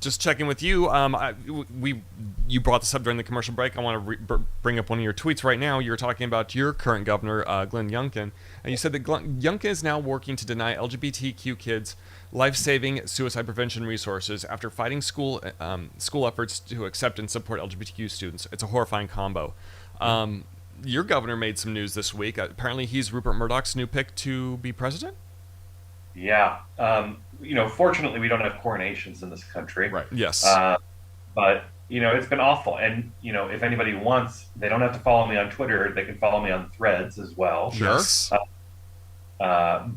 just checking with you. You brought this up during the commercial break. I want to bring up one of your tweets right now. You're talking about your current governor, Glenn Youngkin, and you said that Youngkin is now working to deny LGBTQ kids life-saving suicide prevention resources after fighting school efforts to accept and support LGBTQ students. It's a horrifying combo. Your governor made some news this week. Apparently, he's Rupert Murdoch's new pick to be president. Yeah. Fortunately, we don't have coronations in this country. Right. Yes. But, it's been awful. And, if anybody wants, they don't have to follow me on Twitter. They can follow me on Threads as well. Yes. Our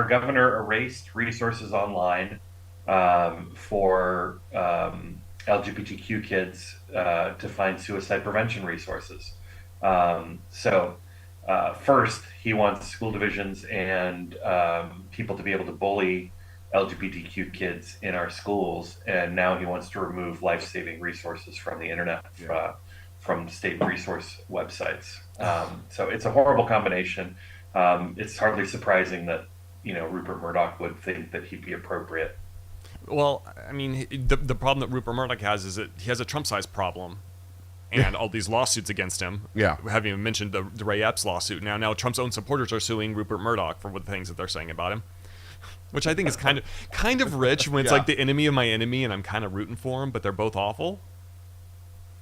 governor erased resources online for LGBTQ kids to find suicide prevention resources. First, he wants school divisions and people to be able to bully LGBTQ kids in our schools, and now he wants to remove life-saving resources from the internet, from state resource websites. So it's a horrible combination. It's hardly surprising that Rupert Murdoch would think that he'd be appropriate. Well, I mean, the problem that Rupert Murdoch has is that he has a Trump-sized problem. And all these lawsuits against him. Yeah. We haven't even mentioned the Ray Epps lawsuit. Now Trump's own supporters are suing Rupert Murdoch for the things that they're saying about him, which I think is kind of rich when it's like the enemy of my enemy, and I'm kind of rooting for him, but they're both awful.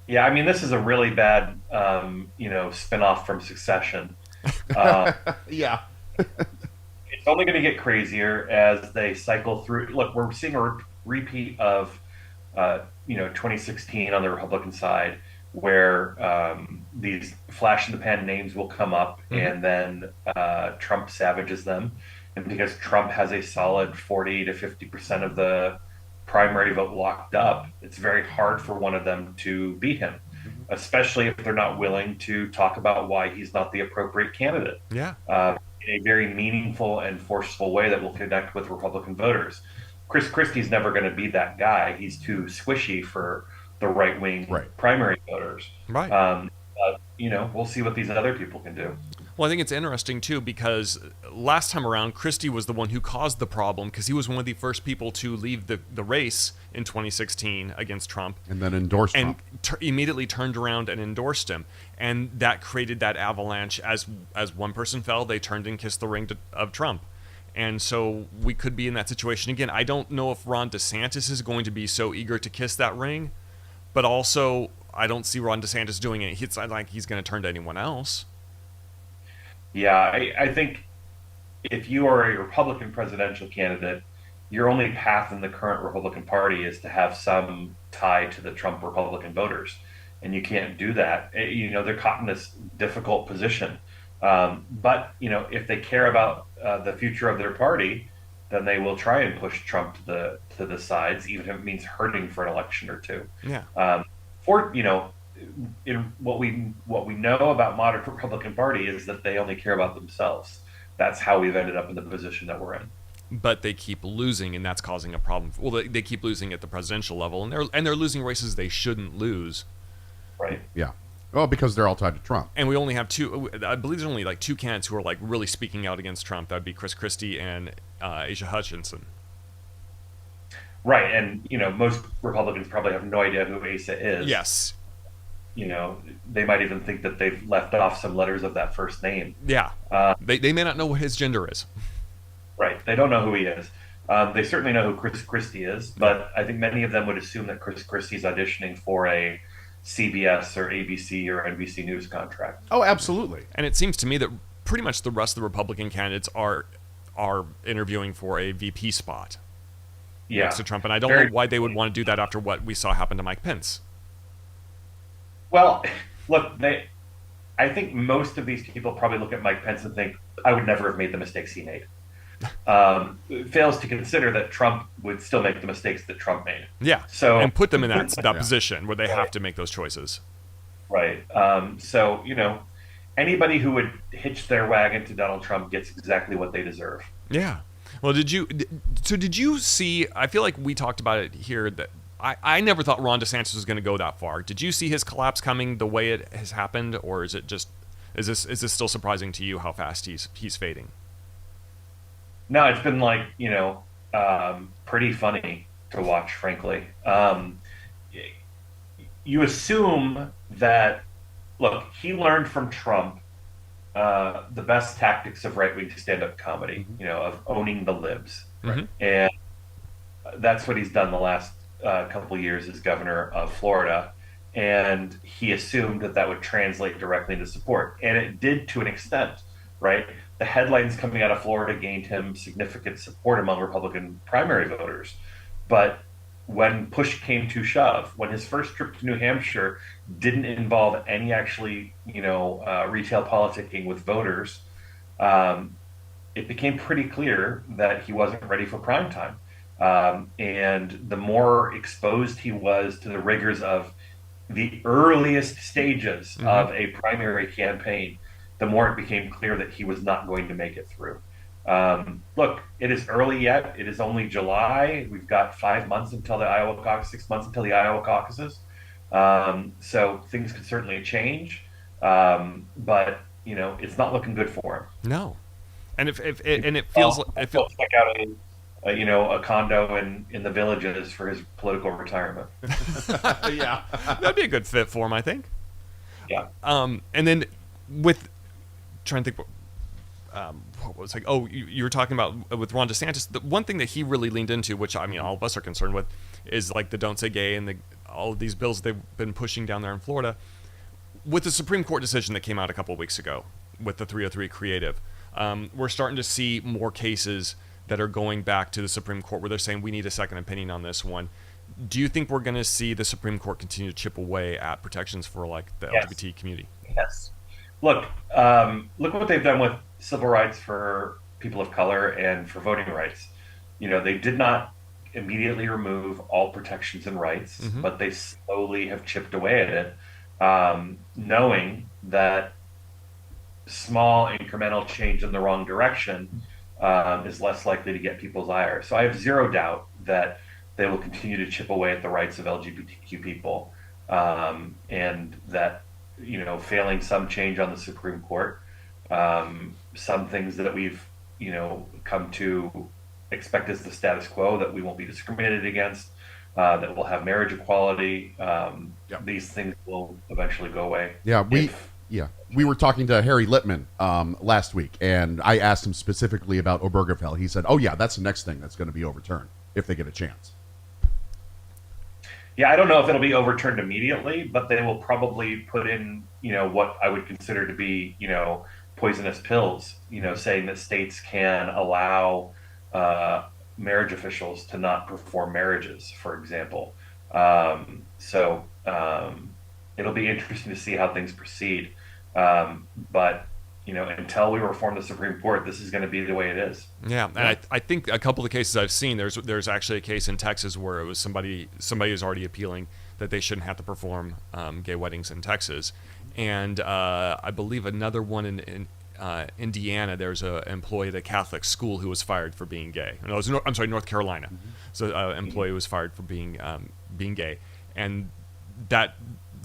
Yeah, I mean, this is a really bad, spinoff from Succession. Yeah. It's only going to get crazier as they cycle through. Look, we're seeing a repeat of, 2016 on the Republican side, where these flash-in-the-pan names will come up, and then Trump savages them. And because Trump has a solid 40 to 50% of the primary vote locked up, it's very hard for one of them to beat him, especially if they're not willing to talk about why he's not the appropriate candidate. Yeah. In a very meaningful and forceful way that will connect with Republican voters. Chris Christie's never going to be that guy. He's too squishy for the right-wing primary voters. Right. We'll see what these other people can do. Well, I think it's interesting, too, because last time around, Christie was the one who caused the problem because he was one of the first people to leave the race in 2016 against Trump. And then endorsed Trump. And immediately turned around and endorsed him. And that created that avalanche. As one person fell, they turned and kissed the ring of Trump. And so we could be in that situation again. I don't know if Ron DeSantis is going to be so eager to kiss that ring, but also I don't see Ron DeSantis doing it. It's not like he's going to turn to anyone else. Yeah, I think if you are a Republican presidential candidate, your only path in the current Republican Party is to have some tie to the Trump Republican voters. And you can't do that. They're caught in this difficult position. But if they care about the future of their party, then they will try and push Trump to the sides, even if it means hurting for an election or two. Yeah. In what we know about modern Republican Party is that they only care about themselves. That's how we've ended up in the position that we're in. But they keep losing, and that's causing a problem. Well, they keep losing at the presidential level, and they're losing races they shouldn't lose. Right. Yeah. Well, because they're all tied to Trump. And we only have two. I believe there's only like two candidates who are like really speaking out against Trump. That would be Chris Christie and Asa Hutchinson. Right, and most Republicans probably have no idea who Asa is. Yes. They might even think that they've left off some letters of that first name. Yeah. They may not know what his gender is. Right. They don't know who he is. They certainly know who Chris Christie is, but I think many of them would assume that Chris Christie's auditioning for a CBS or ABC or NBC News contract. Oh, absolutely. And it seems to me that pretty much the rest of the Republican candidates are interviewing for a VP spot next to Trump. And I don't know why they would want to do that after what we saw happen to Mike Pence. Well, look, I think most of these people probably look at Mike Pence and think, I would never have made the mistakes he made. Fails to consider that Trump would still make the mistakes that Trump made. Yeah, and put them in that position where they have to make those choices. Right. Anybody who would hitch their wagon to Donald Trump gets exactly what they deserve. Yeah. Well, did you see, I feel like we talked about it here, that I never thought Ron DeSantis was going to go that far. Did you see his collapse coming the way it has happened, or is this still surprising to you how fast he's fading? No, it's been pretty funny to watch, frankly. You assume that, look, he learned from Trump the best tactics of right wing stand up comedy, of owning the libs. Mm-hmm. And that's what he's done the last couple of years as governor of Florida. And he assumed that that would translate directly into support. And it did to an extent, right? The headlines coming out of Florida gained him significant support among Republican primary voters. But when push came to shove, when his first trip to New Hampshire didn't involve any actually, retail politicking with voters, it became pretty clear that he wasn't ready for prime time. And the more exposed he was to the rigors of the earliest stages of a primary campaign, the more it became clear that he was not going to make it through. Look, it is early yet. It is only July. We've got 5 months until the Iowa caucus, 6 months until the Iowa caucuses. So things could certainly change. But, it's not looking good for him. No. And if it feels like check out a condo in the Villages for his political retirement. Yeah, that'd be a good fit for him, I think. Yeah. And then trying to think, what was like? Oh, you were talking about with Ron DeSantis. The one thing that he really leaned into, which I mean, all of us are concerned with, is like the "Don't Say Gay" and all of these bills they've been pushing down there in Florida. With the Supreme Court decision that came out a couple of weeks ago with the 303 creative, we're starting to see more cases that are going back to the Supreme Court where they're saying we need a second opinion on this one. Do you think we're going to see the Supreme Court continue to chip away at protections for like the LGBT community? Yes. Look what they've done with civil rights for people of color and for voting rights. They did not immediately remove all protections and rights, but they slowly have chipped away at it, knowing that small incremental change in the wrong direction is less likely to get people's ire. So I have zero doubt that they will continue to chip away at the rights of LGBTQ people, and that failing some change on the Supreme Court, some things that we've come to expect as the status quo, that we won't be discriminated against, that we'll have marriage equality. These things will eventually go away. We were talking to Harry Littman last week, and I asked him specifically about Obergefell. He said, "Oh yeah, that's the next thing that's going to be overturned if they get a chance." Yeah, I don't know if it'll be overturned immediately, but they will probably put in, what I would consider to be, poisonous pills, saying that states can allow marriage officials to not perform marriages, for example. So it'll be interesting to see how things proceed. But until we reform the Supreme Court, this is going to be the way it is. Yeah, and I think a couple of cases I've seen, there's actually a case in Texas where it was somebody who's already appealing that they shouldn't have to perform gay weddings in Texas, and I believe another one in Indiana. There's an employee at a Catholic school who was fired for being gay. No, I'm sorry, North Carolina. So an employee was fired for being gay, and that.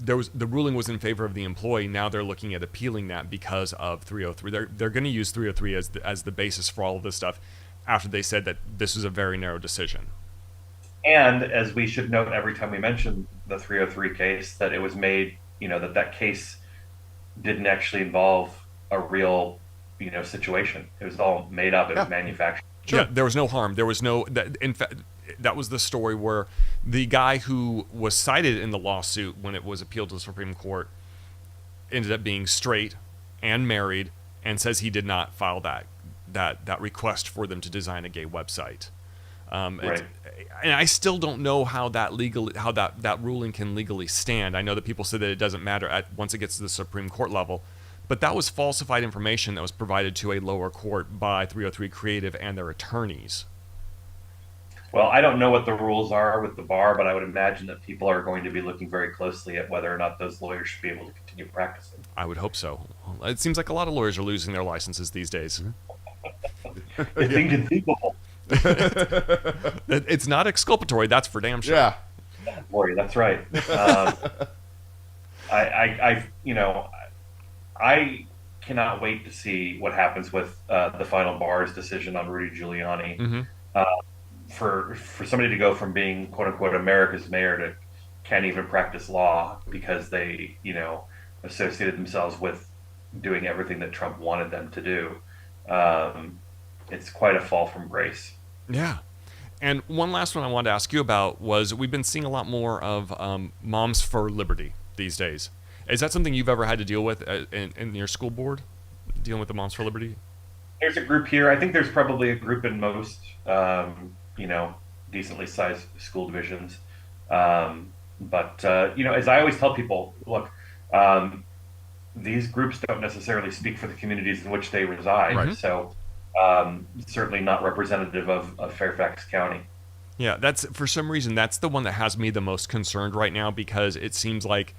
The ruling was in favor of the employee. Now they're looking at appealing that because of 303. They're going to use 303 as the basis for all of this stuff after they said that this was a very narrow decision. And as we should note every time we mention the 303 case, that it was made, that case didn't actually involve a real, situation. It was all made up. It was manufactured. Sure. Yeah, there was no harm. There was no. In fact, that was the story where the guy who was cited in the lawsuit when it was appealed to the Supreme Court ended up being straight and married, and says he did not file that request for them to design a gay website. Right. And I still don't know how that ruling can legally stand. I know that people say that it doesn't matter once it gets to the Supreme Court level. But that was falsified information that was provided to a lower court by 303 Creative and their attorneys. Well, I don't know what the rules are with the bar, but I would imagine that people are going to be looking very closely at whether or not those lawyers should be able to continue practicing. I would hope so. It seems like a lot of lawyers are losing their licenses these days. It's inconceivable. It's not exculpatory, that's for damn sure. Yeah. Boy, that's right. I cannot wait to see what happens with the final bar's decision on Rudy Giuliani. for somebody to go from being quote unquote America's mayor to can't even practice law because they, associated themselves with doing everything that Trump wanted them to do. It's quite a fall from grace. Yeah. And one last one I wanted to ask you about was we've been seeing a lot more of Moms for Liberty these days. Is that something you've ever had to deal with in your school board, dealing with the Moms for Liberty? There's a group here. I think there's probably a group in most, decently sized school divisions. As I always tell people, look, these groups don't necessarily speak for the communities in which they reside. Right. So certainly not representative of Fairfax County. Yeah, that's for some reason that's the one that has me the most concerned right now, because it seems like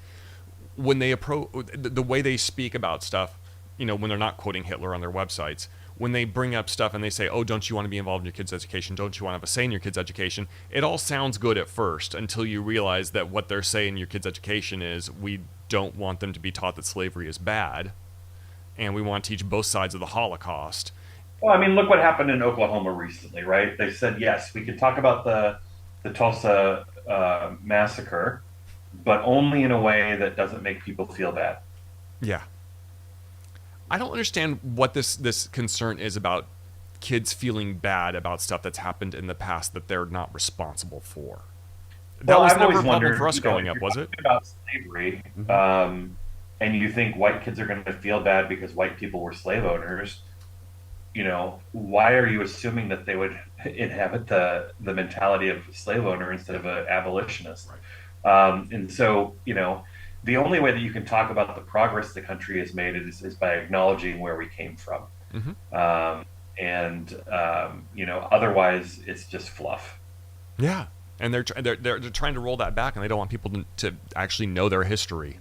when they approach the way they speak about stuff, when they're not quoting Hitler on their websites, when they bring up stuff and they say, oh, don't you want to be involved in your kids' education? Don't you want to have a say in your kids' education? It all sounds good at first until you realize that what they're saying in your kids' education is we don't want them to be taught that slavery is bad, and we want to teach both sides of the Holocaust. Well, I mean, look what happened in Oklahoma recently, right? They said, yes, we can talk about the Tulsa massacre, but only in a way that doesn't make people feel bad. Yeah. I don't understand what this concern is about kids feeling bad about stuff that's happened in the past that they're not responsible for. That was never a problem for us growing up, was it? About slavery, and you think white kids are going to feel bad because white people were slave owners. Why are you assuming that they would inhabit the mentality of a slave owner instead of an abolitionist? Right. And so, the only way that you can talk about the progress the country has made is by acknowledging where we came from. Otherwise it's just fluff. Yeah. And they're trying to roll that back, and they don't want people to actually know their history.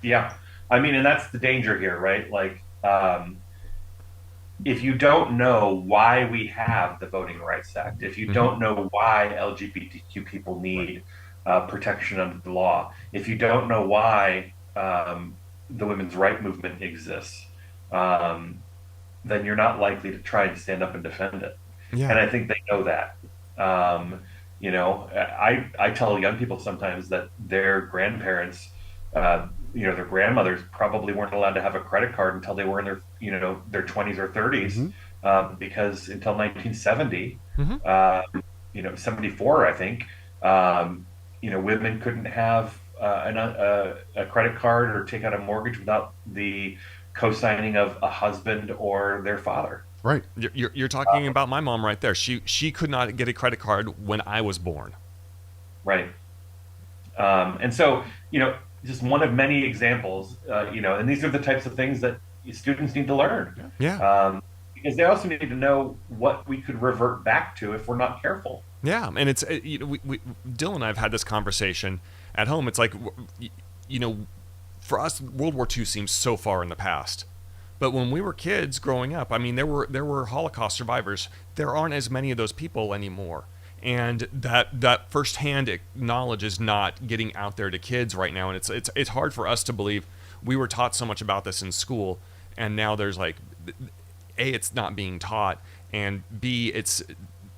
Yeah. I mean, and that's the danger here, right? Like, if you don't know why we have the Voting Rights Act, if you don't know why LGBTQ people need protection under the law, if you don't know why the women's right movement exists, then you're not likely to try and stand up and defend it. Yeah. And I think they know that. I tell young people sometimes that their grandparents, their grandmothers probably weren't allowed to have a credit card until they were in their 20s or 30s, because until 1970, 74, I think, women couldn't have a credit card or take out a mortgage without the co-signing of a husband or their father. Right. You're talking about my mom right there. She could not get a credit card when I was born. Right. And so, just one of many examples, and these are the types of things that students need to learn. Yeah. Because they also need to know what we could revert back to if we're not careful. Yeah. And it's, Dylan and I have had this conversation at home. It's like, for us, World War II seems so far in the past. But when we were kids growing up, I mean, there were Holocaust survivors. There aren't as many of those people anymore. And that firsthand knowledge is not getting out there to kids right now. And it's hard for us to believe. We were taught so much about this in school, and now there's like, A, it's not being taught, and B,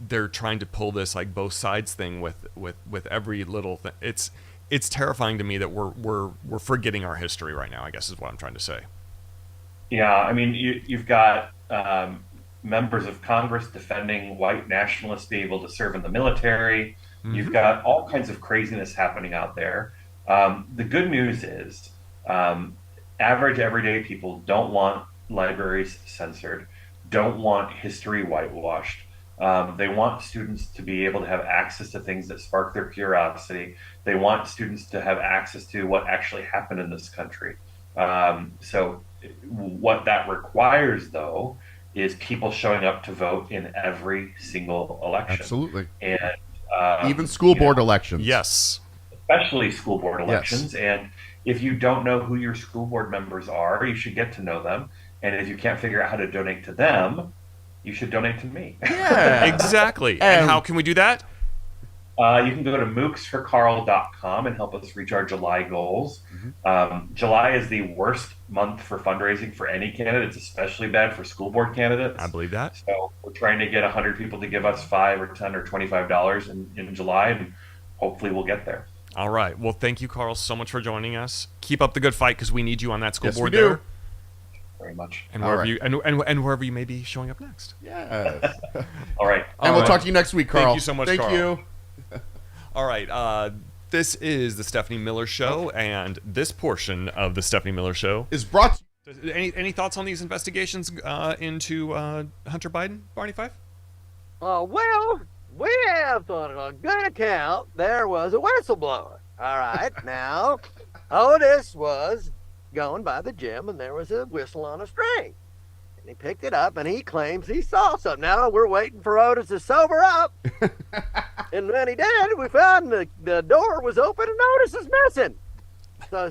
they're trying to pull this like both sides thing with every little thing. It's terrifying to me that we're forgetting our history right now, I guess is what I'm trying to say. Yeah, I mean, you've got members of Congress defending white nationalists being able to serve in the military. You've got all kinds of craziness happening out there. The good news is average, everyday people don't want libraries censored, don't want history whitewashed. They want students to be able to have access to things that spark their curiosity. They want students to have access to what actually happened in this country. So what that requires, though, is people showing up to vote in every single election. Absolutely. And even school board elections. Yes. Especially school board elections. Yes. And if you don't know who your school board members are, you should get to know them. And if you can't figure out how to donate to them, you should donate to me. Yeah, exactly. And how can we do that? You can go to mooksforcarl.com and help us reach our July goals. July is the worst month for fundraising for any candidate. It's especially bad for school board candidates. I believe that. So we're trying to get 100 people to give us $5 or $10 or $25 in July, and hopefully we'll get there. All right. Well, thank you, Karl, so much for joining us. Keep up the good fight because we need you on that school Yes, board we do. there. Very much. And All wherever right. you and wherever you may be showing up next. Yes. All right. And we'll talk to you next week, Karl. Thank you so much, Thank Karl. you. All right. This is the Stephanie Miller Show, and this portion of the Stephanie Miller Show. Is brought to Any thoughts on these investigations into Hunter Biden, Barney Fife? Well, we have on a good account there was a whistleblower. All right, now Otis was going by the gym and there was a whistle on a string. And he picked it up and he claims he saw something. Now we're waiting for Otis to sober up. And when he did, we found the door was open and Otis is missing. So